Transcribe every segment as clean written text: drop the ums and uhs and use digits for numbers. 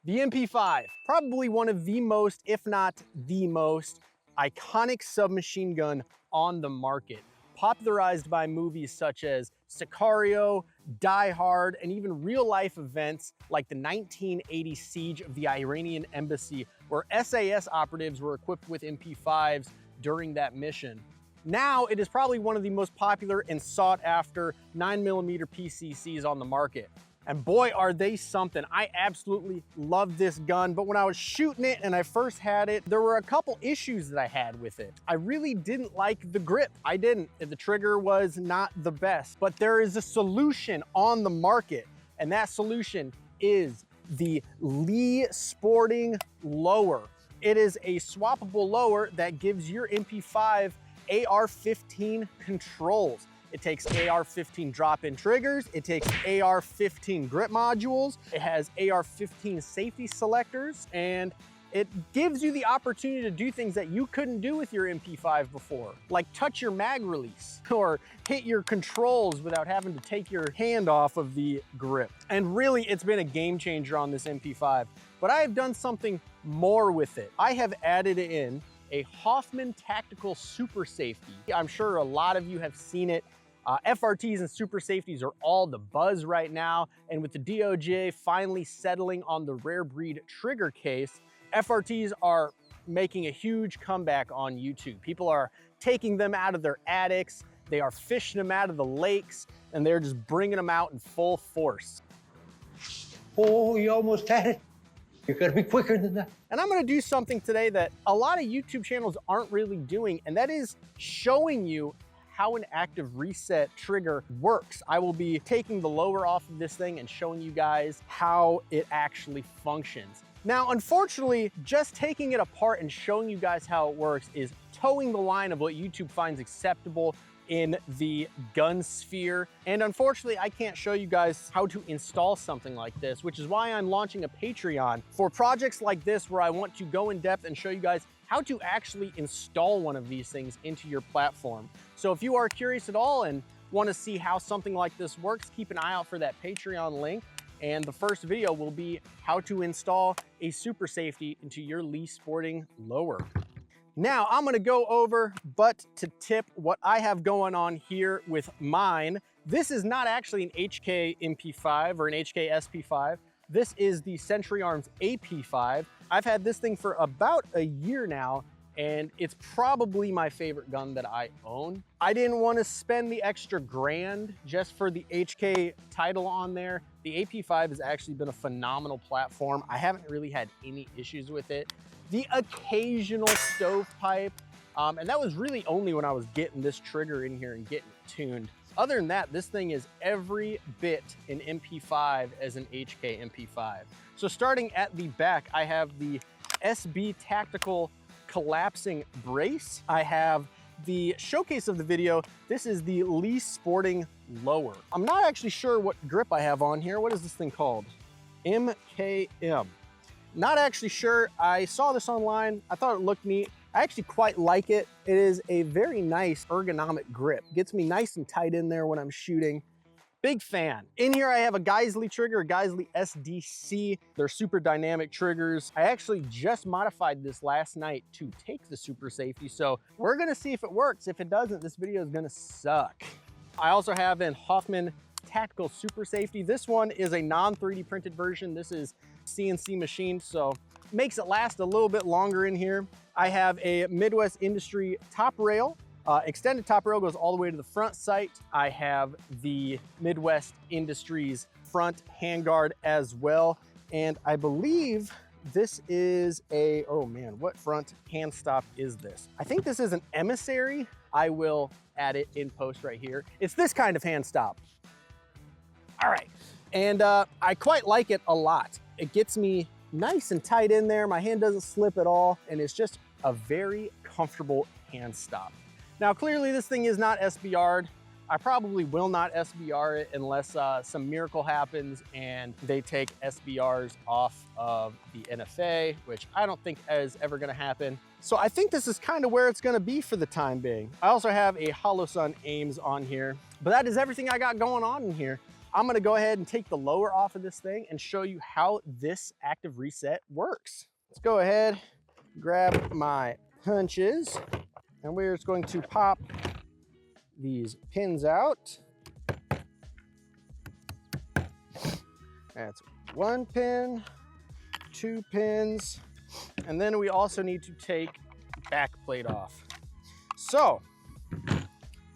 The MP5, probably one of the most, if not the most, iconic submachine gun on the market. Popularized by movies such as Sicario, Die Hard, and even real-life events like the 1980 siege of the Iranian embassy, where SAS operatives were equipped with MP5s during that mission. Now, it is probably one of the most popular and sought-after 9mm PCCs on the market. And boy, are they something. I absolutely love this gun, but when I was shooting it and I first had it, there were a couple issues that I had with it. I really didn't like the grip. I didn't. The trigger was not the best, but there is a solution on the market, and that solution is the Lee Sporting Lower. It is a swappable lower that gives your MP5 AR-15 controls. It takes AR-15 drop-in triggers, it takes AR-15 grip modules, it has AR-15 safety selectors, and it gives you the opportunity to do things that you couldn't do with your MP5 before, like touch your mag release or hit your controls without having to take your hand off of the grip. And really, it's been a game changer on this MP5, but I have done something more with it. I have added in a Hoffman Tactical Super Safety. I'm sure a lot of you have seen it. FRTs and super safeties are all the buzz right now, and with the DOJ finally settling on the rare breed trigger case, FRTs are making a huge comeback on YouTube. People are taking them out of their attics, they are fishing them out of the lakes, and they're just bringing them out in full force. Oh, you almost had it. You gotta be quicker than that. And I'm gonna do something today that a lot of YouTube channels aren't really doing, and that is showing you how an active reset trigger works. I will be taking the lower off of this thing and showing you guys how it actually functions. Now, unfortunately, just taking it apart and showing you guys how it works is towing the line of what YouTube finds acceptable in the gun sphere. And unfortunately, I can't show you guys how to install something like this, which is why I'm launching a Patreon for projects like this, where I want to go in depth and show you guys how to actually install one of these things into your platform. So if you are curious at all and want to see how something like this works, keep an eye out for that Patreon link. And the first video will be how to install a super safety into your Lee Sporting Lower. Now I'm gonna go over butt to tip what I have going on here with mine. This is not actually an HK MP5 or an HK SP5. This is the Century Arms AP5. I've had this thing for about a year now, and it's probably my favorite gun that I own. I didn't want to spend the extra grand just for the HK title on there. The AP5 has actually been a phenomenal platform. I haven't really had any issues with it. The occasional stovepipe, and that was really only when I was getting this trigger in here and getting it tuned. Other than that, this thing is every bit an MP5 as an HK MP5. So starting at the back, I have the SB Tactical collapsing brace. I have the showcase of the video. This is the Lee Sporting Lower. I'm not actually sure what grip I have on here. What is this thing called? MKM. Not actually sure. I saw this online. I thought it looked neat. I actually quite like it. It is a very nice ergonomic grip. Gets me nice and tight in there when I'm shooting. Big fan. In here I have a Geisley trigger, a Geisley SDC. They're super dynamic triggers. I actually just modified this last night to take the super safety, so we're gonna see if it works. If it doesn't, this video is gonna suck. I also have an Hoffman Tactical Super Safety. This one is a non-3D printed version. This is CNC machined, so makes it last a little bit longer in here. I have a Midwest Industry top rail. Extended top rail goes all the way to the front sight. I have the Midwest Industries front handguard as well. And I believe this is a, oh man, what front hand stop is this? I think this is an Emissary. I will add it in post right here. It's this kind of hand stop. All right, and I quite like it a lot. It gets me nice and tight in there. My hand doesn't slip at all, and it's just a very comfortable hand stop. Now, clearly this thing is not SBR'd. I probably will not SBR it unless some miracle happens and they take SBRs off of the NFA, which I don't think is ever gonna happen. So I think this is kind of where it's gonna be for the time being. I also have a Holosun Ames on here, but that is everything I got going on in here. I'm gonna go ahead and take the lower off of this thing and show you how this active reset works. Let's go ahead, grab my punches, and we're just going to pop these pins out. That's 1 pin, 2 pins, and then we also need to take back plate off. So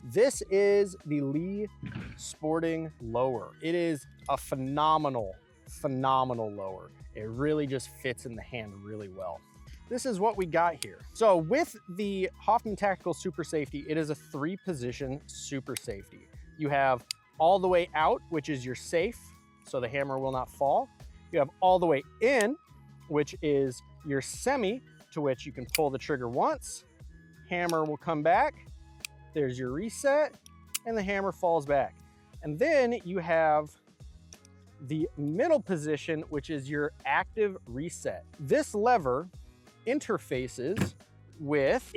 this is the Lee Sporting Lower. It is a phenomenal lower. It really just fits in the hand really well. This is what we got here. So with the Hoffman Tactical Super Safety, it is a 3-position super safety. You have all the way out, which is your safe, so the hammer will not fall. You have all the way in, which is your semi, to which you can pull the trigger once, hammer will come back, there's your reset, and the hammer falls back. And then you have the middle position, which is your active reset. This lever interfaces with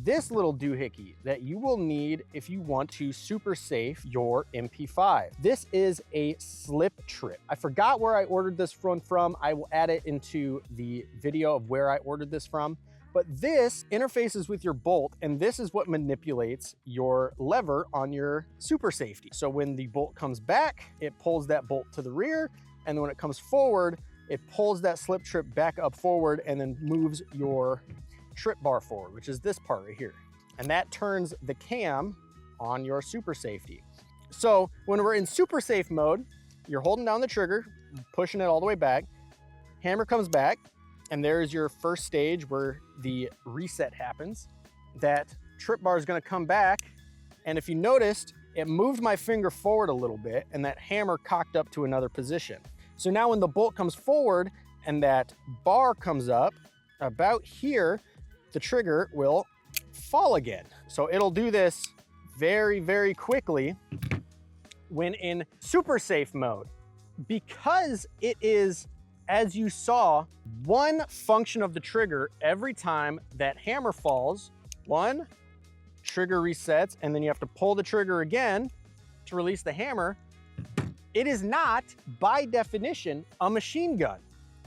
this little doohickey that you will need if you want to super safe your MP5. This is a slip trip. I forgot where I ordered this from. I will add it into the video of where I ordered this from. But this interfaces with your bolt, and this is what manipulates your lever on your super safety. So when the bolt comes back, it pulls that bolt to the rear, and then when it comes forward, it pulls that slip trip back up forward and then moves your trip bar forward, which is this part right here. And that turns the cam on your super safety. So when we're in super safe mode, you're holding down the trigger, pushing it all the way back, hammer comes back, and there's your first stage where the reset happens. That trip bar is gonna come back, and if you noticed, it moved my finger forward a little bit, and that hammer cocked up to another position. So now when the bolt comes forward and that bar comes up, about here, the trigger will fall again. So it'll do this very, very quickly when in super safe mode. Because it is, as you saw, one function of the trigger every time that hammer falls. One, trigger resets, and then you have to pull the trigger again to release the hammer. It is not, by definition, a machine gun.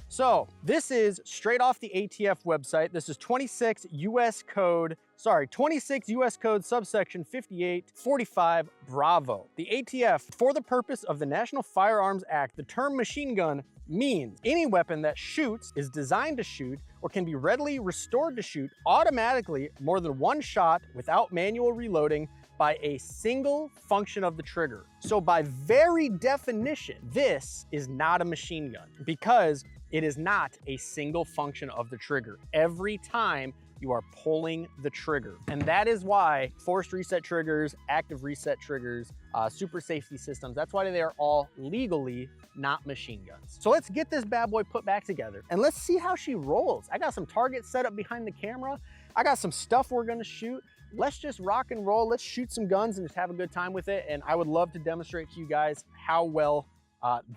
So this is straight off the ATF website. This is 26 US code subsection 5845 Bravo. The ATF, for the purpose of the National Firearms Act, the term machine gun means any weapon that shoots, is designed to shoot, or can be readily restored to shoot automatically more than one shot without manual reloading by a single function of the trigger. So by very definition, this is not a machine gun because it is not a single function of the trigger every time you are pulling the trigger. And that is why forced reset triggers, active reset triggers, super safety systems, that's why they are all legally not machine guns. So let's get this bad boy put back together and let's see how she rolls. I got some targets set up behind the camera. I got some stuff we're gonna shoot. Let's just rock and roll. Let's shoot some guns and just have a good time with it. And I would love to demonstrate to you guys how well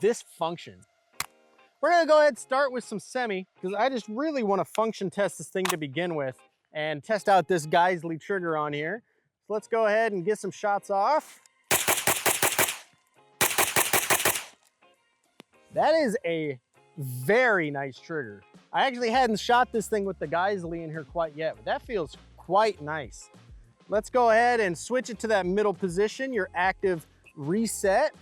this functions. We're gonna go ahead and start with some semi because I just really wanna function test this thing to begin with and test out this Geisley trigger on here. So let's go ahead and get some shots off. That is a very nice trigger. I actually hadn't shot this thing with the Geisley in here quite yet, but that feels quite nice. Let's go ahead and switch it to that middle position, your active reset.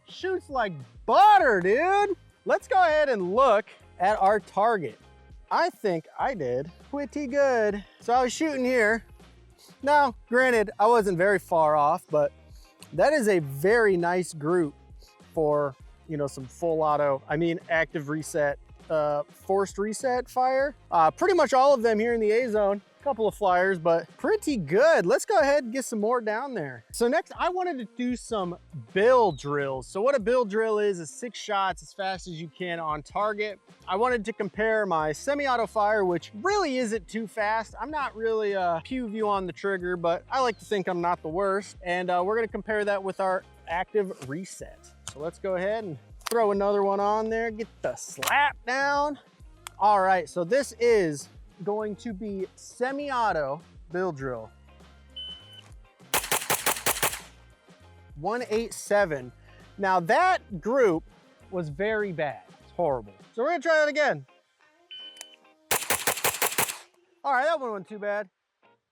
Shoots like butter, dude. Let's go ahead and look at our target. I think I did pretty good. So I was shooting here. Now, granted, I wasn't very far off, but that is a very nice group for, you know, some full auto, active reset, forced reset fire. Pretty much all of them here in the A zone. Couple of flyers, but pretty good. Let's go ahead and get some more down there. So next, I wanted to do some bill drills. So what a bill drill is 6 shots as fast as you can on target. I wanted to compare my semi-auto fire, which really isn't too fast. I'm not really a pew view on the trigger, but I like to think I'm not the worst. And we're gonna compare that with our active reset. So let's go ahead and throw another one on there, get the slap down. All right, so this is going to be semi-auto bill drill. 187. Now that group was very bad. It's horrible. So we're gonna try that again. All right, that one wasn't too bad.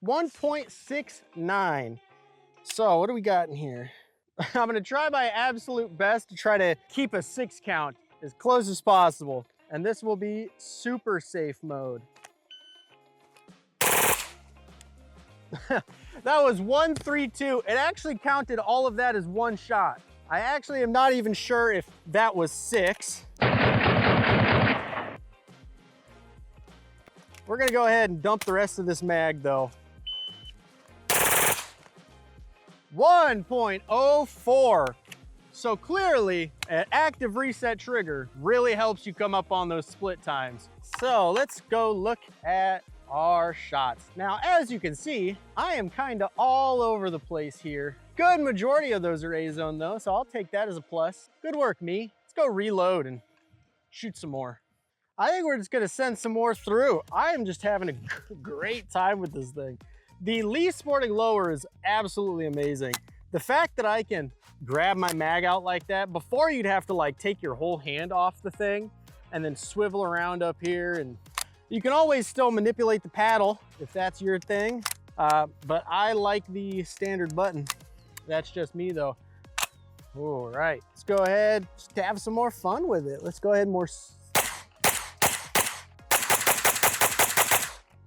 1.69. So what do we got in here? I'm gonna try my absolute best to try to keep a 6 count as close as possible. And this will be super safe mode. That was 132. It actually counted all of that as one shot. I actually am not even sure if that was 6. We're gonna go ahead and dump the rest of this mag though. 1.04. So clearly, an active reset trigger really helps you come up on those split times. So let's go look at our shots. Now, as you can see, I am kind of all over the place here. Good majority of those are A-zone though, so I'll take that as a plus. Good work, me. Let's go reload and shoot some more. I think we're just gonna send some more through. I am just having a great time with this thing. The Leaf Sporting Lower is absolutely amazing. The fact that I can grab my mag out like that, before you'd have to like take your whole hand off the thing and then swivel around up here, and you can always still manipulate the paddle if that's your thing, but I like the standard button. That's just me though. All right, let's go ahead, just have some more fun with it. Let's go ahead and more.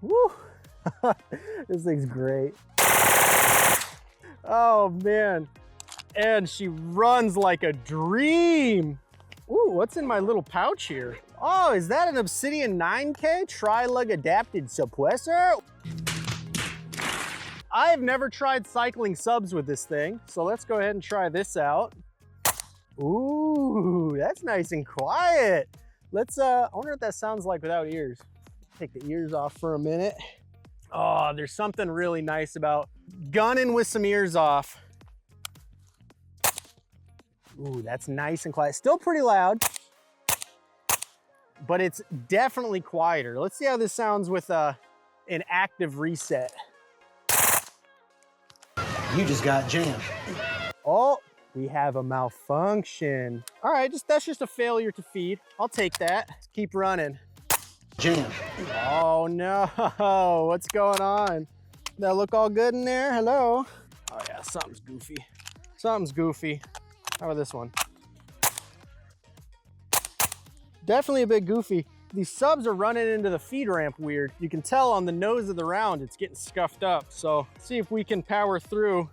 Woo! This thing's great. Oh man. And she runs like a dream. Ooh, what's in my little pouch here? Oh, is that an Obsidian 9K tri-lug adapted suppressor? I've never tried cycling subs with this thing, so let's go ahead and try this out. Ooh, that's nice and quiet. Let's, I wonder what that sounds like without ears. Take the ears off for a minute. Oh, there's something really nice about gunning with some ears off. Ooh, that's nice and quiet. Still pretty loud, but it's definitely quieter. Let's see how this sounds with an active reset. You just got jammed. Oh, we have a malfunction. All right, that's just a failure to feed. I'll take that. Let's keep running. Jam. Oh no, what's going on? That look all good in there? Hello? Oh yeah, something's goofy. Something's goofy. How about this one? Definitely a bit goofy. These subs are running into the feed ramp weird. You can tell on the nose of the round, it's getting scuffed up. So see if we can power through.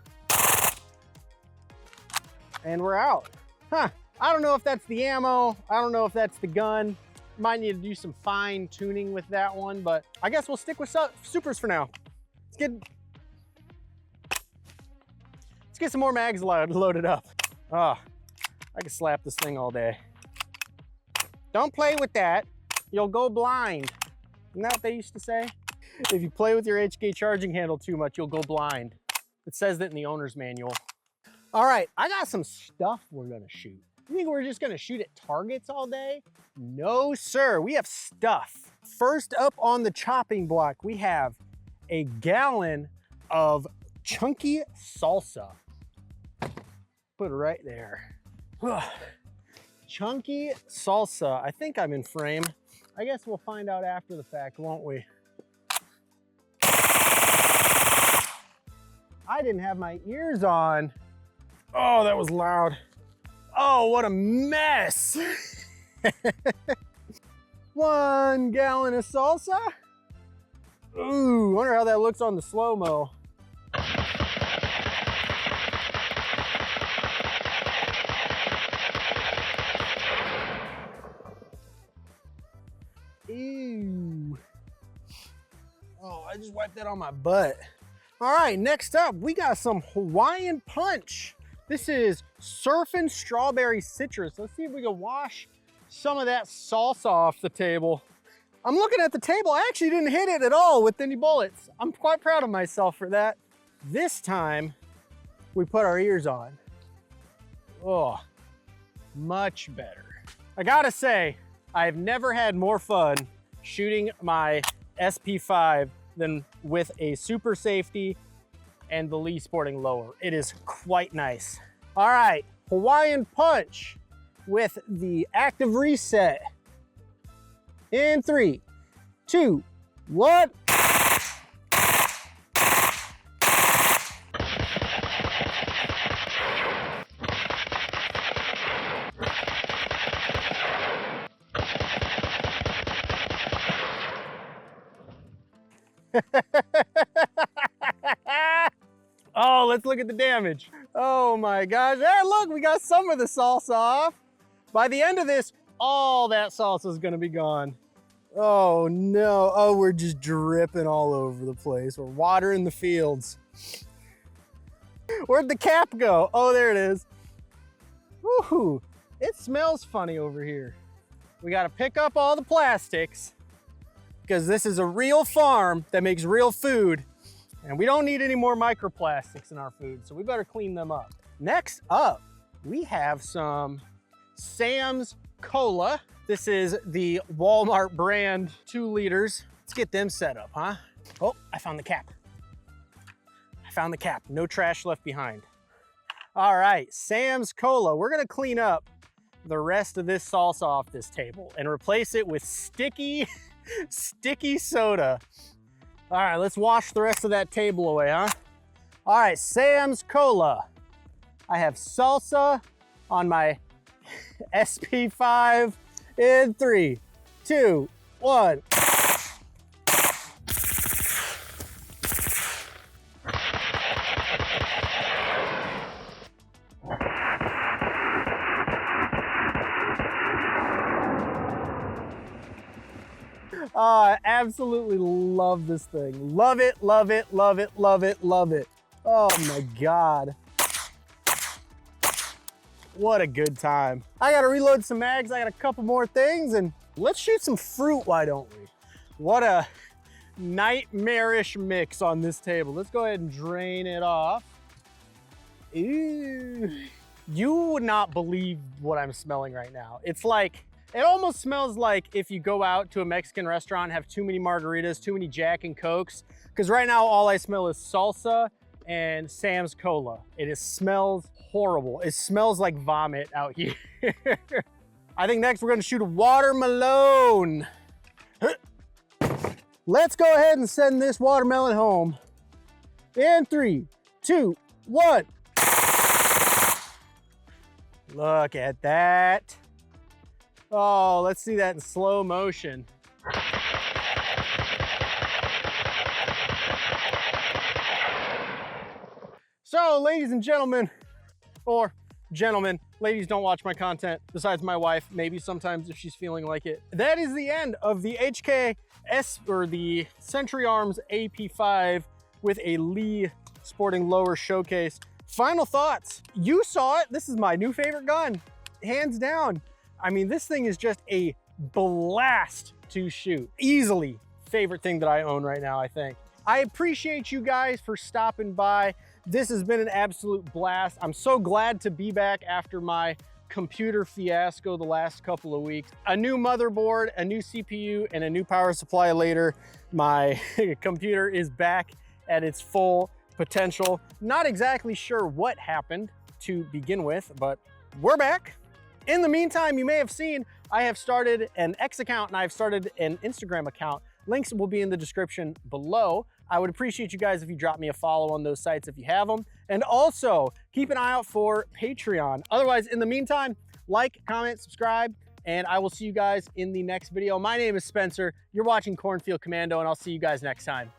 And we're out. Huh, I don't know if that's the ammo. I don't know if that's the gun. Might need to do some fine tuning with that one, but I guess we'll stick with supers for now. Let's get some more mags loaded up. Ah, I can slap this thing all day. Don't play with that. You'll go blind. Isn't that what they used to say? If you play with your HK charging handle too much, you'll go blind. It says that in the owner's manual. All right, I got some stuff we're gonna shoot. You think we're just gonna shoot at targets all day? No, sir, we have stuff. First up on the chopping block, we have a gallon of chunky salsa. Put it right there. Chunky salsa. I think I'm in frame. I guess we'll find out after the fact, won't we? I didn't have my ears on. Oh, that was loud. Oh, what a mess. 1 gallon of salsa. Ooh, wonder how that looks on the slow-mo. Ew. Oh, I just wiped that on my butt. All right, next up, we got some Hawaiian Punch. This is Surfin' Strawberry Citrus. Let's see if we can wash some of that salsa off the table. I'm looking at the table. I actually didn't hit it at all with any bullets. I'm quite proud of myself for that. This time, we put our ears on. Oh, much better. I gotta say, I've never had more fun shooting my SP5 than with a Super Safety and the Leaf Sporting Lower. It is quite nice. All right, Hawaiian punch with the active reset. In 3, 2, 1. Oh, let's look at the damage. Oh my gosh. Hey, look, we got some of the salsa off. By the end of this, all that salsa is gonna be gone. Oh no. Oh, we're just dripping all over the place. We're watering the fields. Where'd the cap go? Oh, there it is. Woohoo. It smells funny over here. We gotta pick up all the plastics because this is a real farm that makes real food. And we don't need any more microplastics in our food, so we better clean them up. Next up, we have some Sam's Cola. This is the Walmart brand 2 liters. Let's get them set up, huh? Oh, I found the cap. I found the cap. No trash left behind. All right, Sam's Cola. We're gonna clean up the rest of this salsa off this table and replace it with sticky soda. All right, let's wash the rest of that table away, huh? All right, Sam's Cola. I have salsa on my SP5 in 3, 2, 1. I absolutely love this thing. Love it, love it, love it, love it, love it. Oh my God. What a good time. I gotta reload some mags. I got a couple more things and let's shoot some fruit, why don't we? What a nightmarish mix on this table. Let's go ahead and drain it off. Ew. You would not believe what I'm smelling right now. It's like, it almost smells like if you go out to a Mexican restaurant, have too many margaritas, too many Jack and Cokes, because right now all I smell is salsa and Sam's Cola. It smells horrible. It smells like vomit out here. I think next we're gonna shoot a watermelon. Let's go ahead and send this watermelon home. In 3, 2, 1. Look at that. Oh, let's see that in slow motion. So, ladies and gentlemen, or gentlemen, ladies don't watch my content besides my wife, maybe sometimes if she's feeling like it. That is the end of the HKS, or the Century Arms AP5 with a Lee Sporting Lower showcase. Final thoughts. You saw it. This is my new favorite gun, hands down. I mean, this thing is just a blast to shoot. Easily favorite thing that I own right now, I think. I appreciate you guys for stopping by. This has been an absolute blast. I'm so glad to be back after my computer fiasco the last couple of weeks. A new motherboard, a new CPU, and a new power supply later. My computer is back at its full potential. Not exactly sure what happened to begin with, but we're back. In the meantime, you may have seen I have started an X account and I've started an Instagram account. Links will be in the description below. I would appreciate you guys if you drop me a follow on those sites if you have them. And also keep an eye out for Patreon. Otherwise, in the meantime, like, comment, subscribe, and I will see you guys in the next video. My name is Spencer. You're watching Cornfield Commando, and I'll see you guys next time.